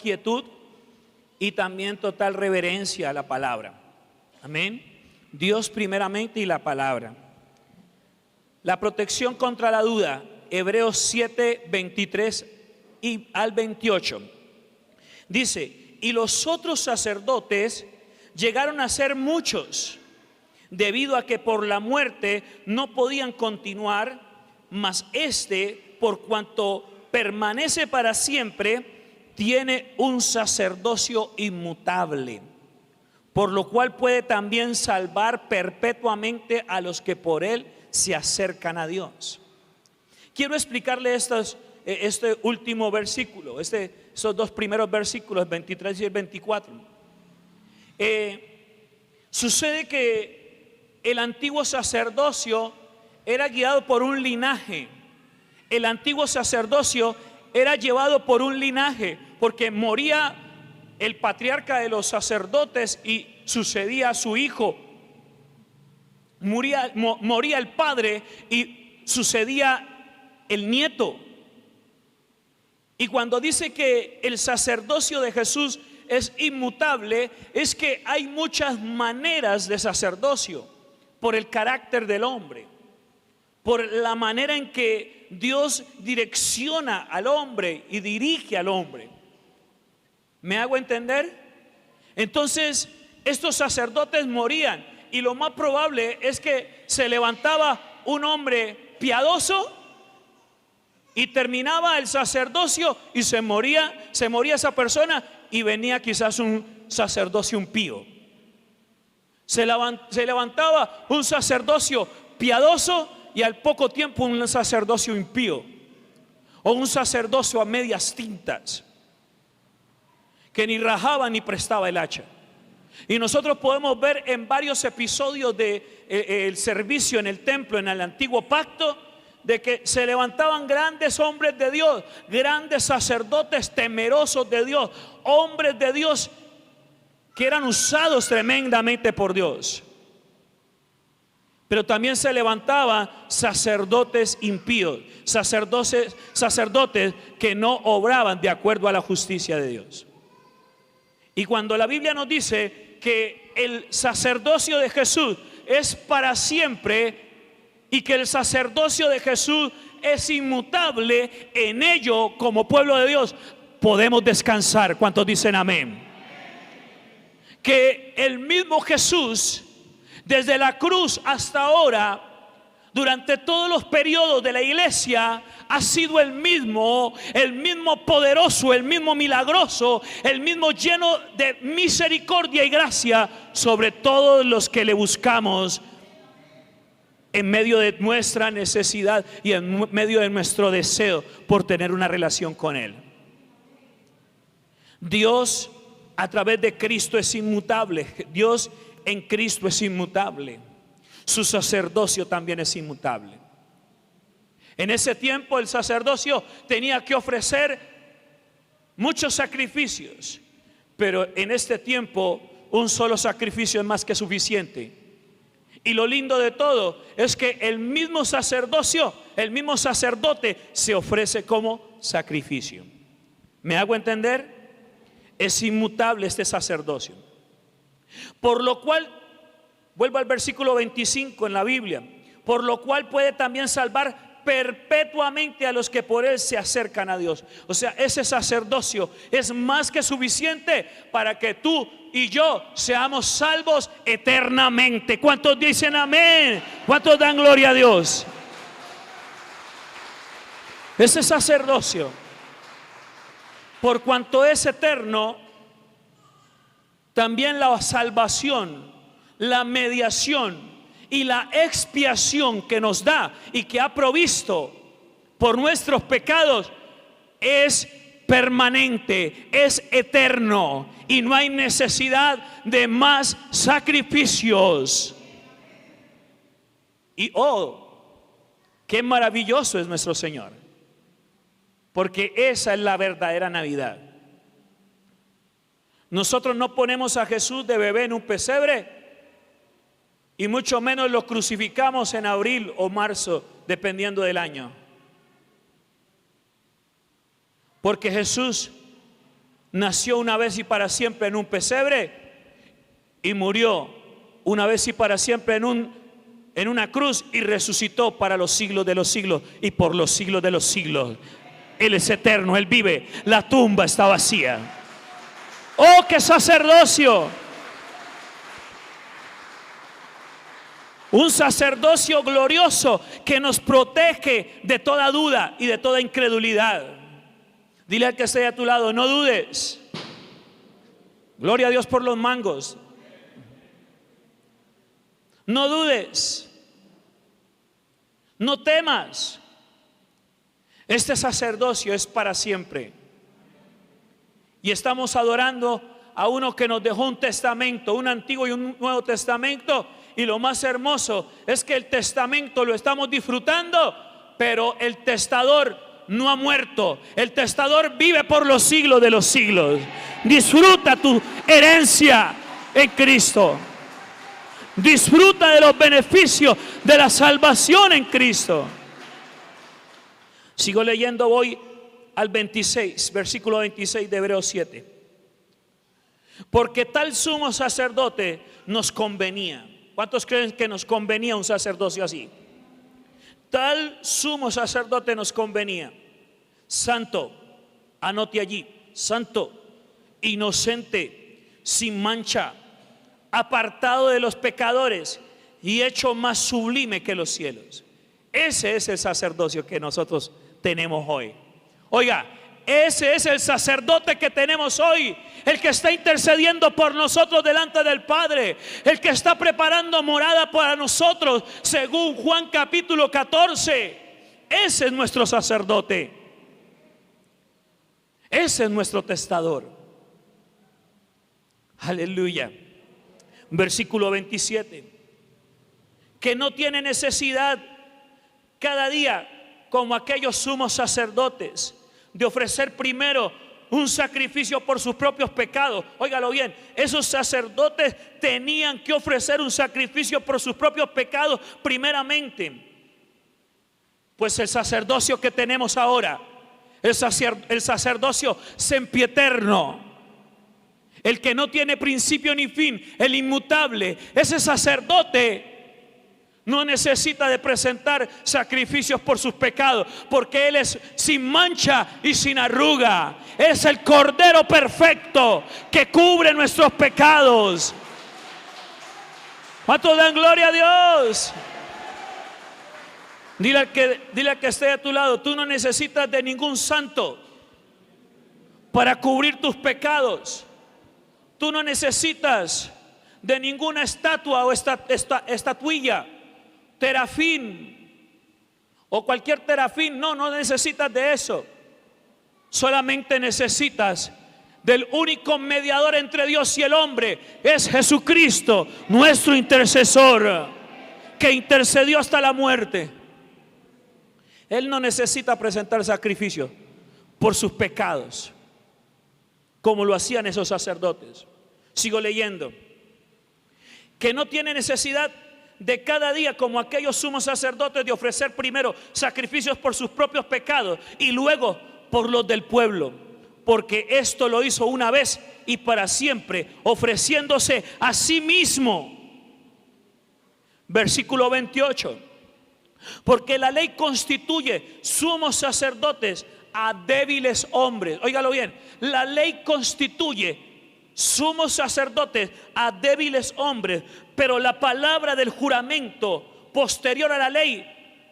quietud y también total reverencia a la palabra. Amén. Dios primeramente y la palabra. La protección contra la duda, Hebreos 7, 23 y al 28. Dice: y los otros sacerdotes llegaron a ser muchos, debido a que por la muerte no podían continuar, mas este, por cuanto permanece para siempre, tiene un sacerdocio inmutable, por lo cual puede también salvar perpetuamente a los que por él se acercan a Dios. Quiero explicarle este último versículo, esos dos primeros versículos, el 23 y el 24. Sucede que el antiguo sacerdocio era guiado por un linaje. El antiguo sacerdocio era llevado por un linaje, porque moría el patriarca de los sacerdotes y sucedía a su hijo. Moría el padre y sucedía el nieto. Y cuando dice que el sacerdocio de Jesús es inmutable, es que hay muchas maneras de sacerdocio, por el carácter del hombre, por la manera en que Dios direcciona al hombre y dirige al hombre. ¿Me hago entender? Entonces, estos sacerdotes morían y lo más probable es que se levantaba un hombre piadoso y terminaba el sacerdocio y se moría esa persona y venía quizás un sacerdocio impío. Se levantaba un sacerdocio piadoso y al poco tiempo un sacerdocio impío, o un sacerdocio a medias tintas, que ni rajaba ni prestaba el hacha. Y nosotros podemos ver en varios episodios del servicio en el templo en el antiguo pacto, de que se levantaban grandes hombres de Dios, grandes sacerdotes temerosos de Dios, hombres de Dios que eran usados tremendamente por Dios. Pero también se levantaban sacerdotes impíos, sacerdotes que no obraban de acuerdo a la justicia de Dios. Y cuando la Biblia nos dice que el sacerdocio de Jesús es para siempre y que el sacerdocio de Jesús es inmutable, en ello como pueblo de Dios podemos descansar. ¿Cuántos dicen amén? Que el mismo Jesús, desde la cruz hasta ahora, durante todos los periodos de la iglesia, ha sido el mismo poderoso, el mismo milagroso, el mismo lleno de misericordia y gracia sobre todos los que le buscamos en medio de nuestra necesidad y en medio de nuestro deseo por tener una relación con Él. Dios a través de Cristo es inmutable. Dios en Cristo es inmutable. Su sacerdocio también es inmutable. En ese tiempo el sacerdocio tenía que ofrecer muchos sacrificios, pero en este tiempo un solo sacrificio es más que suficiente. Y lo lindo de todo es que el mismo sacerdocio, el mismo sacerdote se ofrece como sacrificio. ¿Me hago entender? Es inmutable este sacerdocio. Por lo cual, vuelvo al versículo 25 en la Biblia, por lo cual puede también salvar perpetuamente a los que por él se acercan a Dios. O sea, ese sacerdocio es más que suficiente para que tú y yo seamos salvos eternamente. ¿Cuántos dicen amén? ¿Cuántos dan gloria a Dios? Ese sacerdocio, por cuanto es eterno, también la salvación, la mediación y la expiación que nos da y que ha provisto por nuestros pecados es permanente, es eterno, y no hay necesidad de más sacrificios. Y qué maravilloso es nuestro Señor, porque esa es la verdadera Navidad. Nosotros no ponemos a Jesús de bebé en un pesebre, y mucho menos lo crucificamos en abril o marzo, dependiendo del año. Porque Jesús nació una vez y para siempre en un pesebre y murió una vez y para siempre en una cruz y resucitó para los siglos de los siglos y por los siglos de los siglos. Él es eterno, Él vive, la tumba está vacía. ¡Oh, qué sacerdocio! Un sacerdocio glorioso que nos protege de toda duda y de toda incredulidad. Dile al que esté a tu lado, no dudes. Gloria a Dios por los mangos. No dudes. No temas. Este sacerdocio es para siempre. Y estamos adorando a uno que nos dejó un testamento, un antiguo y un nuevo testamento. Y lo más hermoso es que el testamento lo estamos disfrutando, pero el testador no ha muerto. El testador vive por los siglos de los siglos. Disfruta tu herencia en Cristo. Disfruta de los beneficios de la salvación en Cristo. Sigo leyendo, voy al 26, versículo 26 de Hebreos 7. Porque tal sumo sacerdote nos convenía. ¿Cuántos creen que nos convenía un sacerdocio así? Tal sumo sacerdote nos convenía. Santo, anote allí, santo, inocente, sin mancha, apartado de los pecadores y hecho más sublime que los cielos. Ese es el sacerdocio que nosotros tenemos hoy. Oiga, ese es el sacerdote que tenemos hoy, el que está intercediendo por nosotros delante del Padre, el que está preparando morada para nosotros, según Juan capítulo 14. Ese es nuestro sacerdote. Ese es nuestro testador. Aleluya. Versículo 27. Que no tiene necesidad cada día, como aquellos sumos sacerdotes, de ofrecer primero un sacrificio por sus propios pecados. Óigalo bien, esos sacerdotes tenían que ofrecer un sacrificio por sus propios pecados primeramente. Pues el sacerdocio que tenemos ahora, el sacerdocio sempieterno, el que no tiene principio ni fin, el inmutable, ese sacerdote no necesita de presentar sacrificios por sus pecados, porque Él es sin mancha y sin arruga. Es el Cordero perfecto que cubre nuestros pecados. ¿Cuántos dan gloria a Dios? Dile al que esté a tu lado, tú no necesitas de ningún santo para cubrir tus pecados. Tú no necesitas de ninguna estatua o estatuilla, terafín o cualquier terafín. No necesitas de eso. Solamente necesitas del único mediador entre Dios y el hombre. Es Jesucristo, nuestro intercesor, que intercedió hasta la muerte. Él no necesita presentar sacrificio por sus pecados, como lo hacían esos sacerdotes. Sigo leyendo. Que no tiene necesidad de cada día, como aquellos sumos sacerdotes, de ofrecer primero sacrificios por sus propios pecados y luego por los del pueblo, porque esto lo hizo una vez y para siempre, ofreciéndose a sí mismo. Versículo 28. Porque la ley constituye sumos sacerdotes a débiles hombres. Óigalo bien, la ley constituye sumos sacerdotes a débiles hombres, pero la palabra del juramento posterior a la ley,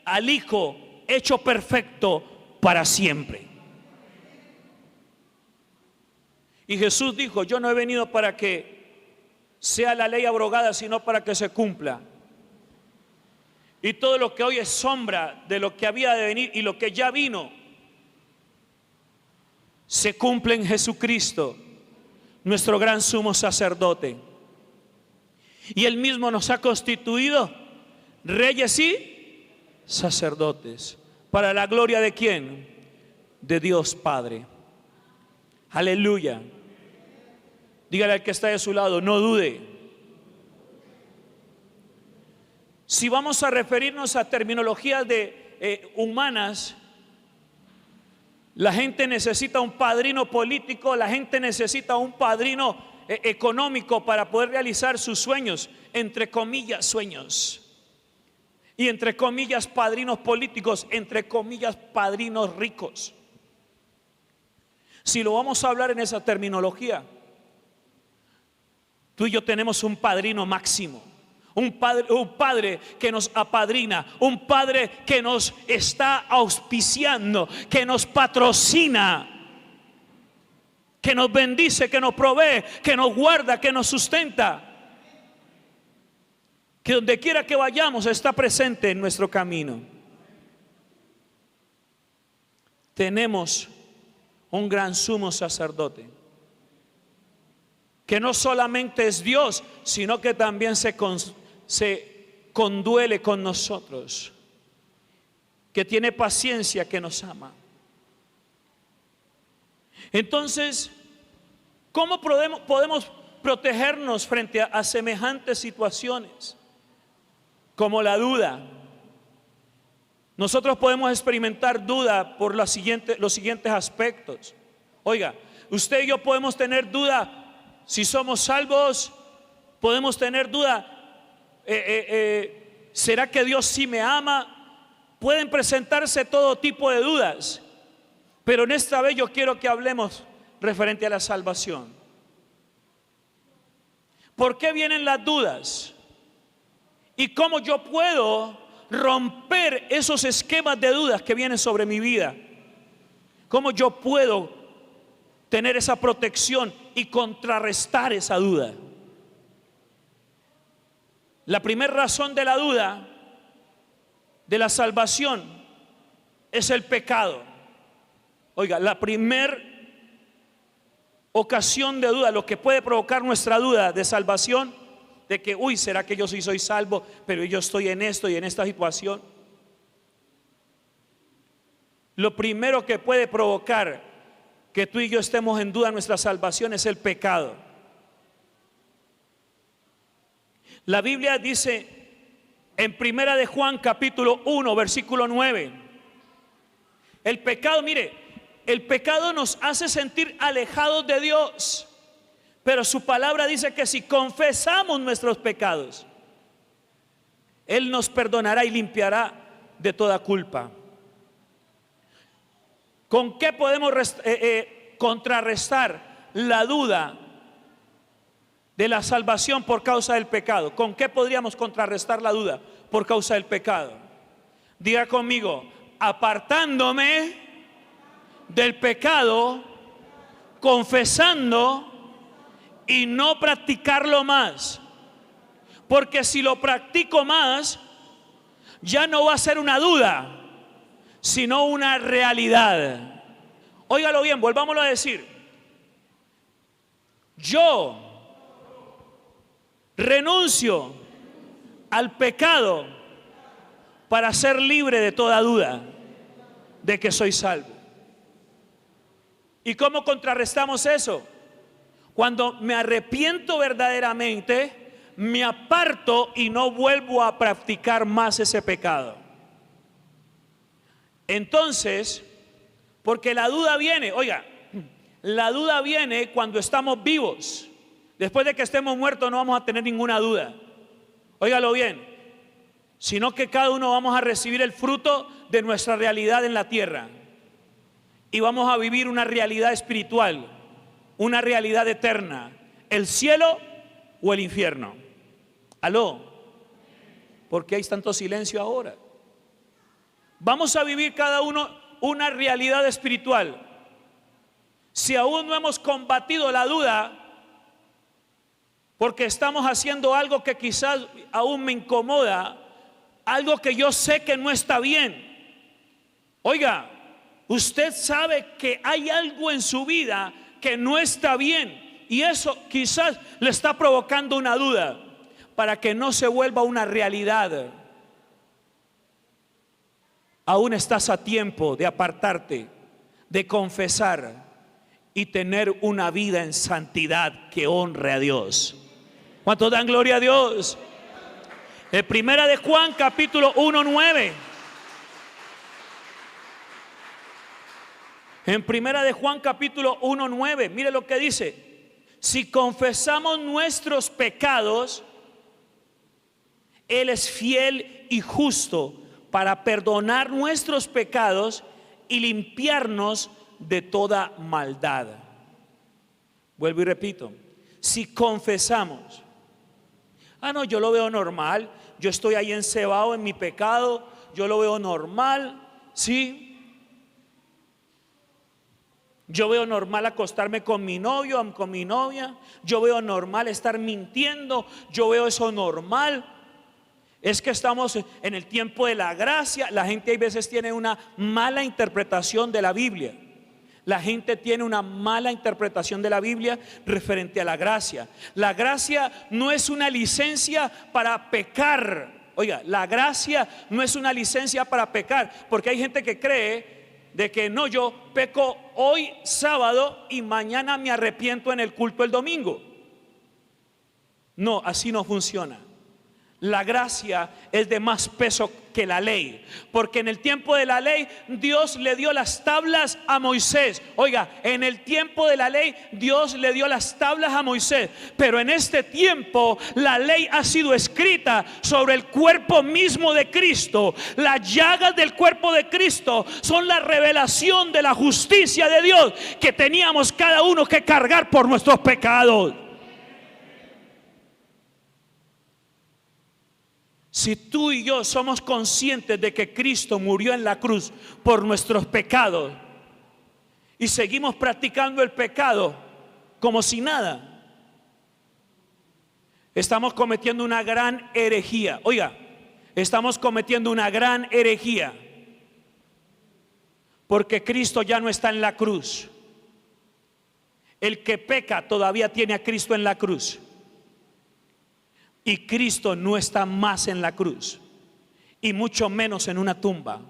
al Hijo hecho perfecto para siempre. Y Jesús dijo: yo no he venido para que sea la ley abrogada, sino para que se cumpla. Y todo lo que hoy es sombra de lo que había de venir y lo que ya vino, se cumple en Jesucristo, nuestro gran sumo sacerdote. Y Él mismo nos ha constituido reyes y sacerdotes. ¿Para la gloria de quién? De Dios Padre. Aleluya. Dígale al que está de su lado, no dude. Si vamos a referirnos a terminologías humanas, La gente necesita un padrino político, la gente necesita un padrino económico para poder realizar sus sueños, entre comillas sueños, y entre comillas padrinos políticos, entre comillas padrinos ricos. Si lo vamos a hablar en esa terminología, tú y yo tenemos un padrino máximo. Un padre que nos apadrina, un padre que nos está auspiciando, que nos patrocina, que nos bendice, que nos provee, que nos guarda, que nos sustenta, que donde quiera que vayamos está presente en nuestro camino. Tenemos un gran sumo sacerdote, que no solamente es Dios, sino que también se conduele con nosotros, que tiene paciencia, que nos ama. Entonces, ¿cómo podemos protegernos frente a semejantes situaciones como la duda? Nosotros podemos experimentar duda por los siguientes aspectos. Oiga, usted y yo podemos tener duda si somos salvos, podemos tener duda, ¿será que Dios sí me ama? Pueden presentarse todo tipo de dudas, pero en esta vez yo quiero que hablemos referente a la salvación. ¿Por qué vienen las dudas? ¿Y cómo yo puedo romper esos esquemas de dudas que vienen sobre mi vida? ¿Cómo yo puedo tener esa protección y contrarrestar esa duda? La primera razón de la duda de la salvación es el pecado. Oiga, la primera ocasión de duda, lo que puede provocar nuestra duda de salvación, de que, ¿será que yo sí soy salvo, pero yo estoy en esto y en esta situación? Lo primero que puede provocar que tú y yo estemos en duda de nuestra salvación es el pecado. La Biblia dice en Primera de Juan capítulo 1 versículo 9, el pecado, mire, el pecado nos hace sentir alejados de Dios, pero su palabra dice que si confesamos nuestros pecados, Él nos perdonará y limpiará de toda culpa. ¿Con qué podemos contrarrestar la duda de la salvación por causa del pecado? ¿Con qué podríamos contrarrestar la duda por causa del pecado? Diga conmigo: apartándome del pecado, confesando y no practicarlo más. Porque si lo practico más, ya no va a ser una duda, sino una realidad. Óigalo bien, volvámoslo a decir. Yo renuncio al pecado para ser libre de toda duda de que soy salvo. ¿Y cómo contrarrestamos eso? Cuando me arrepiento verdaderamente, me aparto y no vuelvo a practicar más ese pecado. Entonces, porque la duda viene, oiga, la duda viene cuando estamos vivos. Después de que estemos muertos no vamos a tener ninguna duda. Óigalo bien, sino que cada uno vamos a recibir el fruto de nuestra realidad en la tierra. Y vamos a vivir una realidad espiritual, una realidad eterna, el cielo o el infierno. ¿Aló? ¿Por qué hay tanto silencio ahora? Vamos a vivir cada uno una realidad espiritual. Si aún no hemos combatido la duda, porque estamos haciendo algo que quizás aún me incomoda, algo que yo sé que no está bien. Oiga, usted sabe que hay algo en su vida que no está bien y eso quizás le está provocando una duda. Para que no se vuelva una realidad, aún estás a tiempo de apartarte, de confesar y tener una vida en santidad que honre a Dios. ¿Cuántos dan gloria a Dios? En Primera de Juan capítulo 1:9. En primera de Juan capítulo 1:9, mire lo que dice: si confesamos nuestros pecados, Él es fiel y justo para perdonar nuestros pecados y limpiarnos de toda maldad. Vuelvo y repito, si confesamos, no, yo lo veo normal, yo estoy ahí encebado en mi pecado, yo lo veo normal, sí. Yo veo normal acostarme con mi novio, con mi novia, yo veo normal estar mintiendo, yo veo eso normal. Es que estamos en el tiempo de la gracia. La gente a veces tiene una mala interpretación de la Biblia. La gente tiene una mala interpretación de la Biblia referente a la gracia. La gracia no es una licencia para pecar. Oiga, la gracia no es una licencia para pecar, porque hay gente que cree de que no, yo peco hoy sábado y mañana me arrepiento en el culto el domingo. No, así no funciona. La gracia es de más peso que la ley, porque en el tiempo de la ley Dios le dio las tablas a Moisés. Oiga, en el tiempo de la ley Dios le dio las tablas a Moisés, pero en este tiempo la ley ha sido escrita sobre el cuerpo mismo de Cristo. Las llagas del cuerpo de Cristo son la revelación de la justicia de Dios que teníamos cada uno que cargar por nuestros pecados. Si tú y yo somos conscientes de que Cristo murió en la cruz por nuestros pecados y seguimos practicando el pecado como si nada, estamos cometiendo una gran herejía. Oiga, estamos cometiendo una gran herejía, porque Cristo ya no está en la cruz. El que peca todavía tiene a Cristo en la cruz. Y Cristo no está más en la cruz, y mucho menos en una tumba.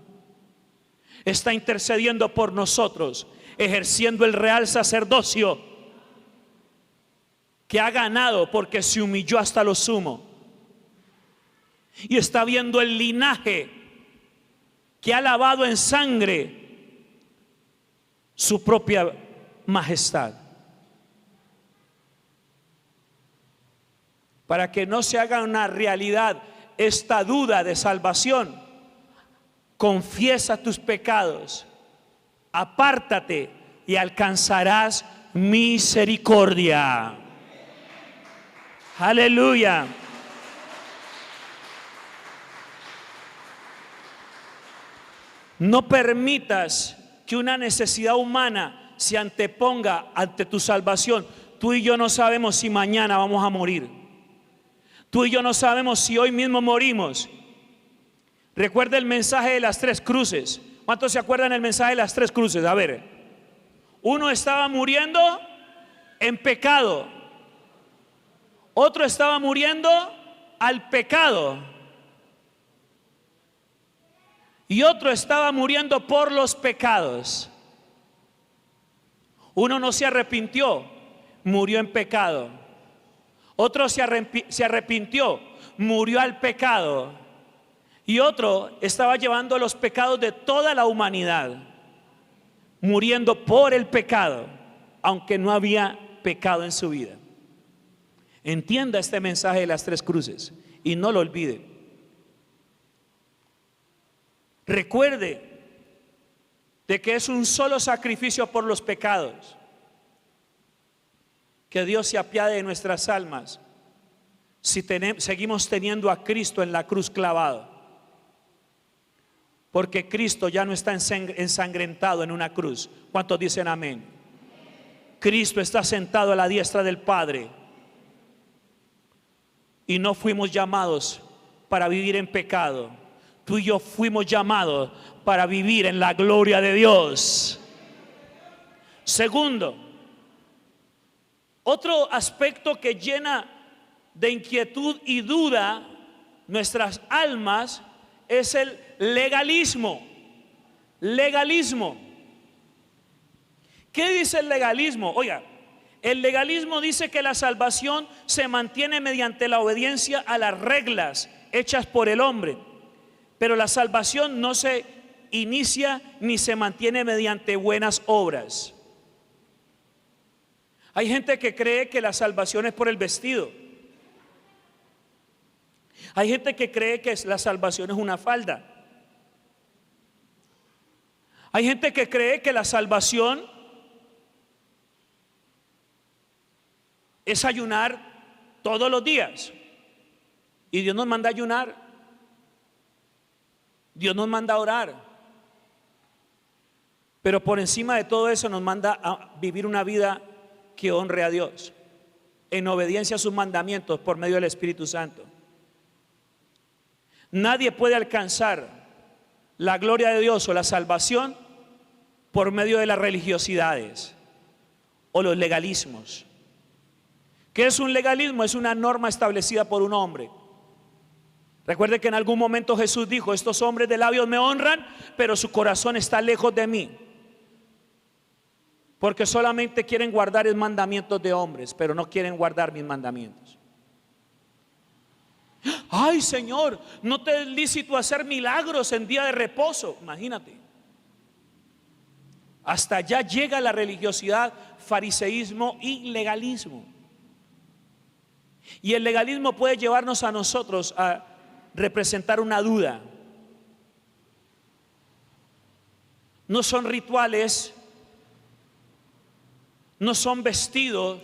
Está intercediendo por nosotros, ejerciendo el real sacerdocio que ha ganado porque se humilló hasta lo sumo. Y está viendo el linaje que ha lavado en sangre su propia majestad. Para que no se haga una realidad esta duda de salvación, confiesa tus pecados, apártate y alcanzarás misericordia. Aleluya. No permitas que una necesidad humana se anteponga ante tu salvación. Tú y yo no sabemos si mañana vamos a morir. Tú y yo no sabemos si hoy mismo morimos. Recuerda el mensaje de las tres cruces. ¿Cuántos se acuerdan del mensaje de las tres cruces? A ver, uno estaba muriendo en pecado, otro estaba muriendo al pecado, y otro estaba muriendo por los pecados. Uno no se arrepintió, murió en pecado. Otro se arrepintió, murió al pecado. Y otro estaba llevando los pecados de toda la humanidad, muriendo por el pecado, aunque no había pecado en su vida. Entienda este mensaje de las tres cruces y no lo olvide. Recuerde de que es un solo sacrificio por los pecados. Que Dios se apiade de nuestras almas si seguimos teniendo a Cristo en la cruz clavado, porque Cristo ya no está ensangrentado en una cruz. ¿Cuántos dicen amén? Cristo está sentado a la diestra del Padre, y no fuimos llamados para vivir en pecado. Tú y yo fuimos llamados para vivir en la gloria de Dios. Segundo, otro aspecto que llena de inquietud y duda nuestras almas es el legalismo. Legalismo. ¿Qué dice el legalismo? Oiga, el legalismo dice que la salvación se mantiene mediante la obediencia a las reglas hechas por el hombre, pero la salvación no se inicia ni se mantiene mediante buenas obras. Hay gente que cree que la salvación es por el vestido. Hay gente que cree que la salvación es una falda. Hay gente que cree que la salvación es ayunar todos los días. Y Dios nos manda a ayunar. Dios nos manda a orar. Pero por encima de todo eso nos manda a vivir una vida que honre a Dios, en obediencia a sus mandamientos por medio del Espíritu Santo. Nadie puede alcanzar la gloria de Dios o la salvación por medio de las religiosidades o los legalismos. ¿Qué es un legalismo? Es una norma establecida por un hombre. Recuerde que en algún momento Jesús dijo: estos hombres de labios me honran, pero su corazón está lejos de mí, porque solamente quieren guardar los mandamientos de hombres, pero no quieren guardar mis mandamientos. Ay, Señor, no te es lícito hacer milagros en día de reposo. Imagínate. Hasta allá llega la religiosidad, fariseísmo y legalismo. Y el legalismo puede llevarnos a nosotros a representar una duda. No son rituales, no son vestidos,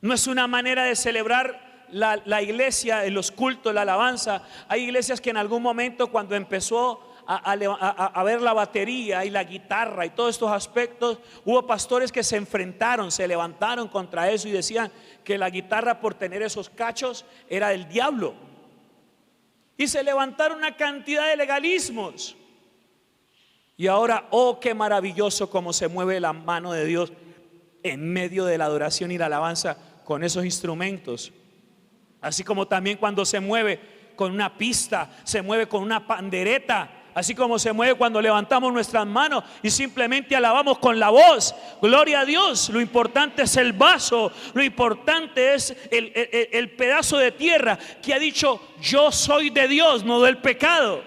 no es una manera de celebrar la iglesia, en los cultos, la alabanza. Hay iglesias que en algún momento, cuando empezó a ver la batería y la guitarra y todos estos aspectos, hubo pastores que se enfrentaron, se levantaron contra eso y decían que la guitarra, por tener esos cachos, era del diablo. Y se levantaron una cantidad de legalismos. Y ahora, oh, qué maravilloso cómo se mueve la mano de Dios en medio de la adoración y la alabanza con esos instrumentos. Así como también cuando se mueve con una pista, se mueve con una pandereta, así como se mueve cuando levantamos nuestras manos y simplemente alabamos con la voz. Gloria a Dios. Lo importante es el vaso, lo importante es el pedazo de tierra que ha dicho: yo soy de Dios, no del pecado.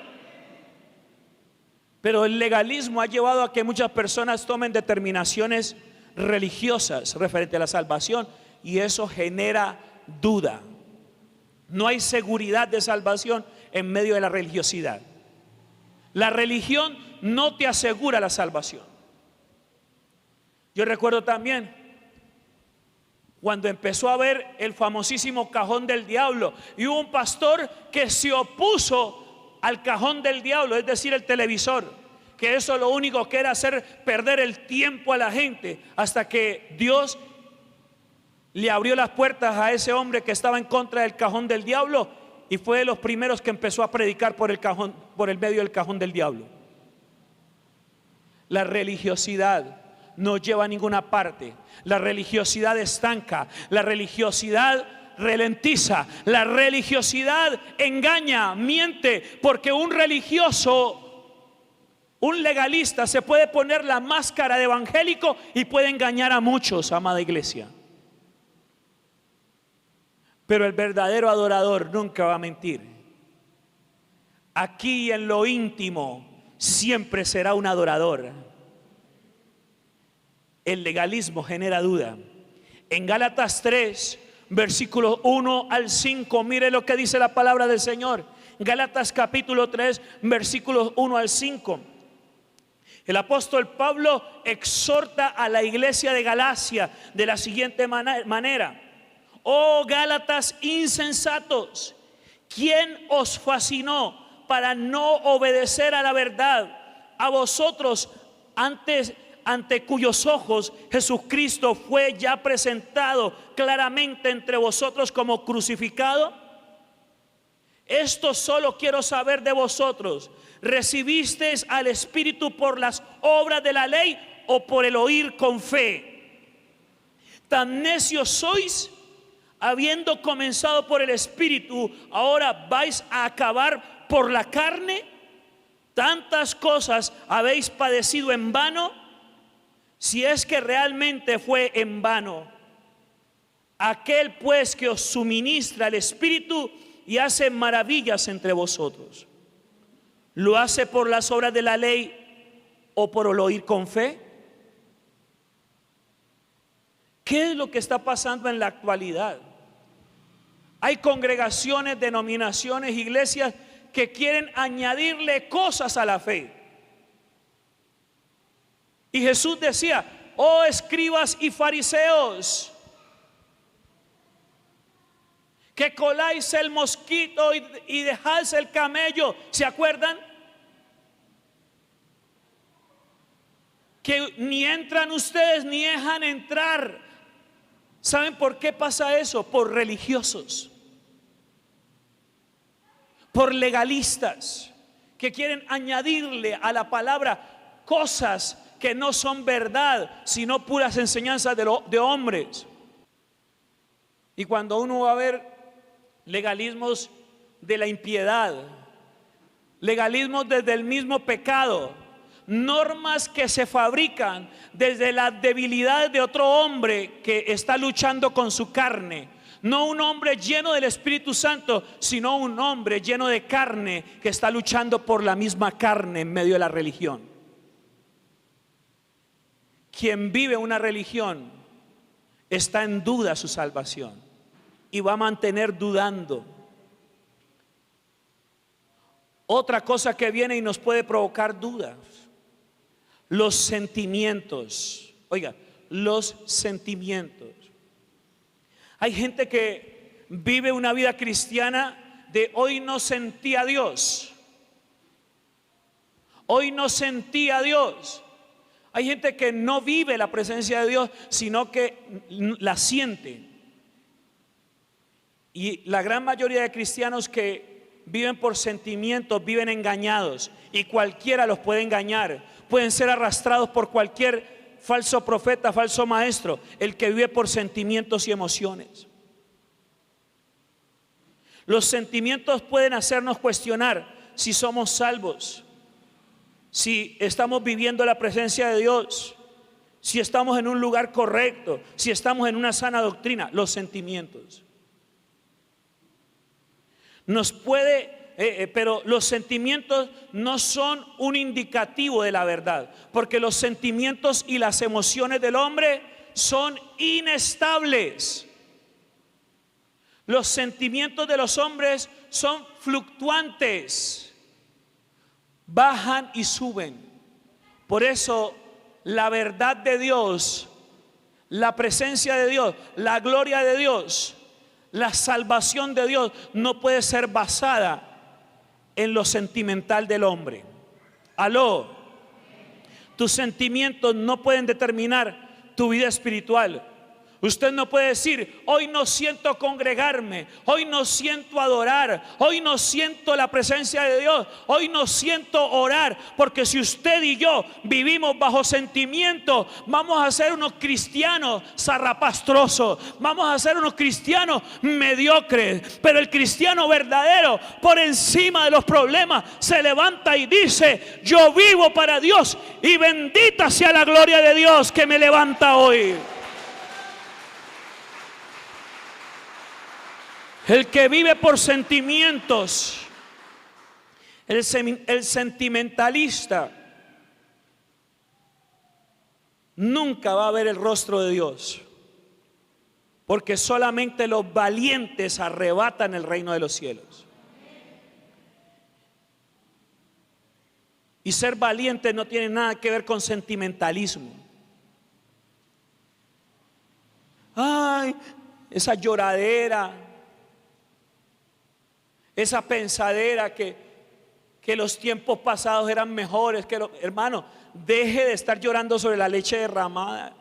Pero el legalismo ha llevado a que muchas personas tomen determinaciones religiosas referente a la salvación, y eso genera duda. No hay seguridad de salvación en medio de la religiosidad. La religión no te asegura la salvación. Yo recuerdo también cuando empezó a ver el famosísimo cajón del diablo, y hubo un pastor que se opuso al cajón del diablo, es decir, el televisor, que eso lo único que era hacer perder el tiempo a la gente, hasta que Dios le abrió las puertas a ese hombre que estaba en contra del cajón del diablo, y fue de los primeros que empezó a predicar por el medio del cajón del diablo. La religiosidad no lleva a ninguna parte. La religiosidad estanca, la religiosidad ralentiza, la religiosidad engaña, miente, porque un religioso, un legalista, se puede poner la máscara de evangélico y puede engañar a muchos, amada iglesia. Pero el verdadero adorador nunca va a mentir. Aquí en lo íntimo siempre será un adorador. El legalismo genera duda. En Gálatas 3, versículos 1 al 5, mire lo que dice la palabra del Señor. Gálatas capítulo 3, versículos 1 al 5. El apóstol Pablo exhorta a la iglesia de Galacia de la siguiente manera: oh Gálatas insensatos, ¿quién os fascinó para no obedecer a la verdad? A vosotros, ante cuyos ojos Jesucristo fue ya presentado claramente entre vosotros como crucificado. Esto solo quiero saber de vosotros: ¿recibisteis al Espíritu por las obras de la ley o por el oír con fe? Tan necios sois, habiendo comenzado por el Espíritu, ahora vais a acabar por la carne. Tantas cosas habéis padecido en vano, si es que realmente fue en vano. Aquel pues que os suministra el Espíritu y hace maravillas entre vosotros. ¿Lo hace por las obras de la ley o por el oír con fe? ¿Qué es lo que está pasando en la actualidad? Hay congregaciones, denominaciones, iglesias que quieren añadirle cosas a la fe. Y Jesús decía: oh escribas y fariseos, que coláis el mosquito y dejáis el camello. ¿Se acuerdan? Que ni entran ustedes ni dejan entrar. ¿Saben por qué pasa eso? Por religiosos, por legalistas que quieren añadirle a la palabra cosas que no son verdad, sino puras enseñanzas de hombres. Y cuando uno va a ver legalismos de la impiedad, legalismos desde el mismo pecado, normas que se fabrican desde la debilidad de otro hombre que está luchando con su carne, no un hombre lleno del Espíritu Santo, sino un hombre lleno de carne que está luchando por la misma carne en medio de la religión. Quien vive una religión está en duda su salvación y va a mantener dudando. Otra cosa que viene y nos puede provocar dudas: los sentimientos. Oiga, los sentimientos. Hay gente que vive una vida cristiana de hoy no sentí a Dios. Hoy no sentí a Dios. Hay gente que no vive la presencia de Dios, sino que la siente. Y la gran mayoría de cristianos que viven por sentimientos viven engañados, y cualquiera los puede engañar. Pueden ser arrastrados por cualquier falso profeta, falso maestro, el que vive por sentimientos y emociones. Los sentimientos pueden hacernos cuestionar si somos salvos, si estamos viviendo la presencia de Dios, si estamos en un lugar correcto, si estamos en una sana doctrina. Los sentimientos nos puede pero los sentimientos no son un indicativo de la verdad, porque los sentimientos y las emociones del hombre son inestables. Los sentimientos de los hombres son fluctuantes, bajan y suben. Por eso la verdad de Dios, la presencia de Dios, la gloria de Dios, la salvación de Dios no puede ser basada en lo sentimental del hombre. Aló. Tus sentimientos no pueden determinar tu vida espiritual. Usted no puede decir: hoy no siento congregarme, hoy no siento adorar, hoy no siento la presencia de Dios, hoy no siento orar. Porque si usted y yo vivimos bajo sentimientos, vamos a ser unos cristianos zarrapastrosos, vamos a ser unos cristianos mediocres. Pero el cristiano verdadero, por encima de los problemas, se levanta y dice: yo vivo para Dios, y bendita sea la gloria de Dios que me levanta hoy. El que vive por sentimientos, el sentimentalista, nunca va a ver el rostro de Dios, porque solamente los valientes arrebatan el reino de los cielos. Y ser valiente no tiene nada que ver con sentimentalismo. Ay, esa lloradera, esa pensadera que los tiempos pasados eran mejores, hermano, deje de estar llorando sobre la leche derramada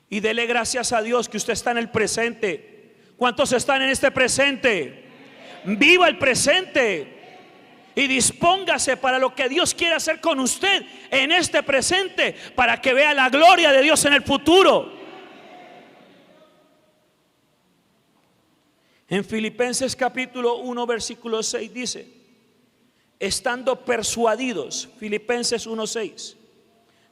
y dele gracias a Dios que usted está en el presente. ¿Cuántos están en este presente? Viva el presente y dispóngase para lo que Dios quiere hacer con usted en este presente, para que vea la gloria de Dios en el futuro. En Filipenses capítulo 1 versículo 6 dice: estando persuadidos, Filipenses 1:6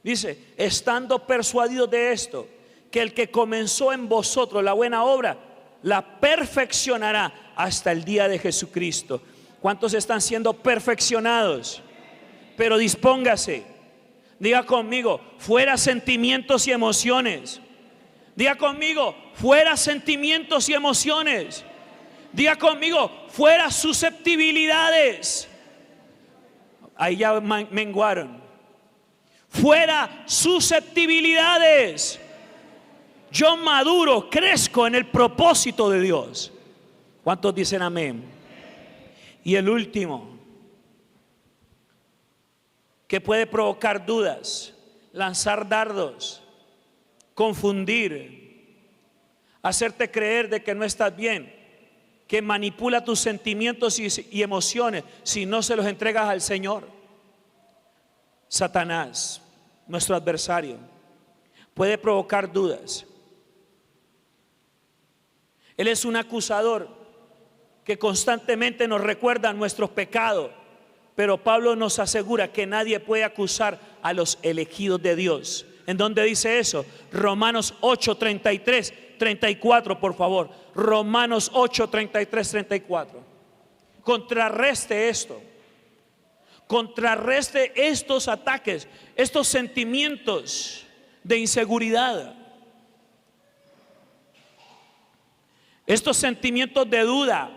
dice: estando persuadidos de esto, que el que comenzó en vosotros la buena obra, la perfeccionará hasta el día de Jesucristo. ¿Cuántos están siendo perfeccionados? Pero dispóngase. Diga conmigo, fuera sentimientos y emociones. Diga conmigo, fuera sentimientos y emociones. Diga conmigo, fuera susceptibilidades. Ahí ya menguaron. Fuera susceptibilidades. Yo maduro, crezco en el propósito de Dios. ¿Cuántos dicen amén? Y el último, que puede provocar dudas, lanzar dardos, confundir, hacerte creer de que no estás bien, que manipula tus sentimientos y emociones si no se los entregas al Señor. Satanás, nuestro adversario, puede provocar dudas. Él es un acusador que constantemente nos recuerda nuestros pecados, pero Pablo nos asegura que nadie puede acusar a los elegidos de Dios. ¿En dónde dice eso? Romanos 8, 33, 34, por favor. Romanos 8, 33, 34. Contrarreste esto. Contrarreste estos ataques, estos sentimientos de inseguridad, estos sentimientos de duda.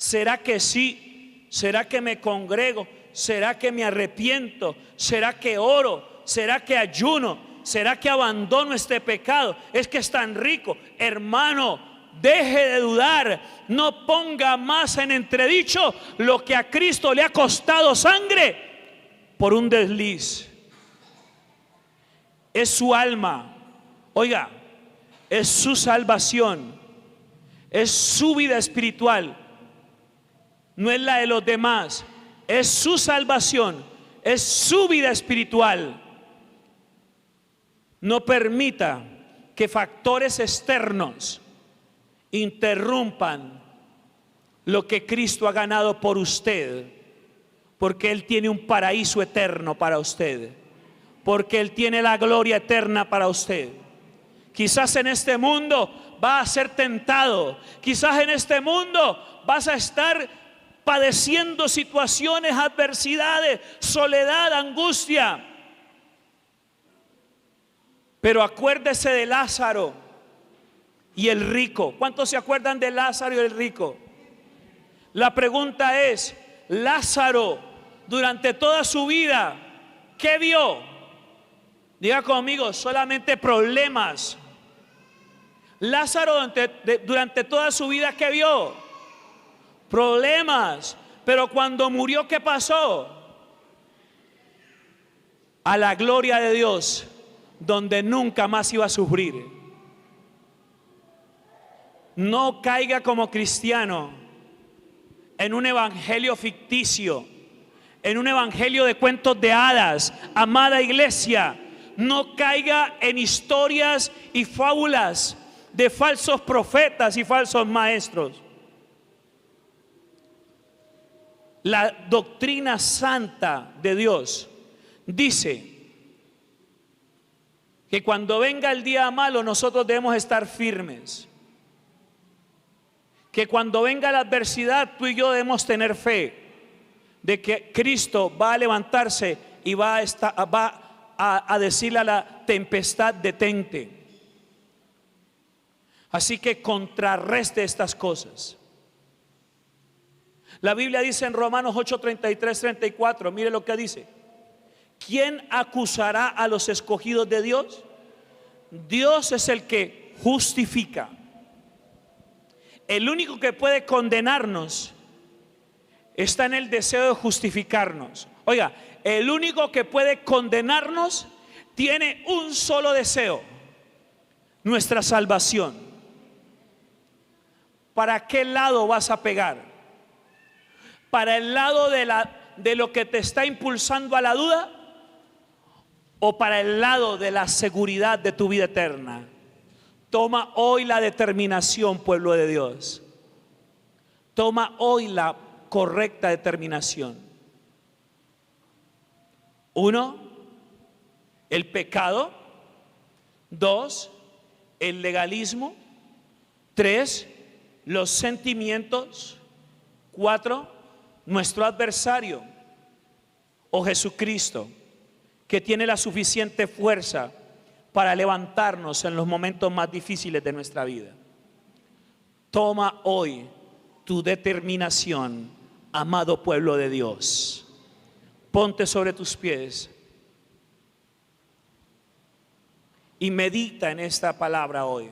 ¿Será que sí? ¿Será que me congrego? ¿Será que me arrepiento? ¿Será que oro? ¿Será que ayuno? ¿Será que abandono este pecado? Es que es tan rico. Hermano, deje de dudar. No ponga más en entredicho lo que a Cristo le ha costado sangre por un desliz. Es su alma. Oiga, es su salvación. Es su vida espiritual. No es la de los demás. Es su salvación. Es su vida espiritual. No permita que factores externos interrumpan lo que Cristo ha ganado por usted, porque Él tiene un paraíso eterno para usted, porque Él tiene la gloria eterna para usted. Quizás en este mundo va a ser tentado, quizás en este mundo vas a estar padeciendo situaciones, adversidades, soledad, angustia. Pero acuérdese de Lázaro y el rico. ¿Cuántos se acuerdan de Lázaro y el rico? La pregunta es, Lázaro, durante toda su vida, ¿qué vio? Diga conmigo, solamente problemas. Lázaro durante toda su vida, ¿qué vio? Problemas. Pero cuando murió, ¿qué pasó? A la gloria de Dios, donde nunca más iba a sufrir. No caiga como cristiano en un evangelio ficticio, en un evangelio de cuentos de hadas. Amada iglesia, no caiga en historias y fábulas de falsos profetas y falsos maestros. La doctrina santa de Dios dice que cuando venga el día malo nosotros debemos estar firmes. Que cuando venga la adversidad tú y yo debemos tener fe de que Cristo va a levantarse y va a decirle a la tempestad: detente. Así que contrarreste estas cosas. La Biblia dice en Romanos 8, 33, 34, mire lo que dice: ¿quién acusará a los escogidos de Dios? Dios es el que justifica. El único que puede condenarnos está en el deseo de justificarnos. Oiga, el único que puede condenarnos tiene un solo deseo: nuestra salvación. ¿Para qué lado vas a pegar? ¿Para el lado de lo que te está impulsando a la duda? ¿O para el lado de la seguridad de tu vida eterna? Toma hoy la determinación, pueblo de Dios. Toma hoy la correcta determinación. 1, el pecado. 2, el legalismo. 3, los sentimientos. 4, nuestro adversario o Jesucristo, que tiene la suficiente fuerza para levantarnos en los momentos más difíciles de nuestra vida. Toma hoy tu determinación, amado pueblo de Dios. Ponte sobre tus pies y medita en esta palabra hoy.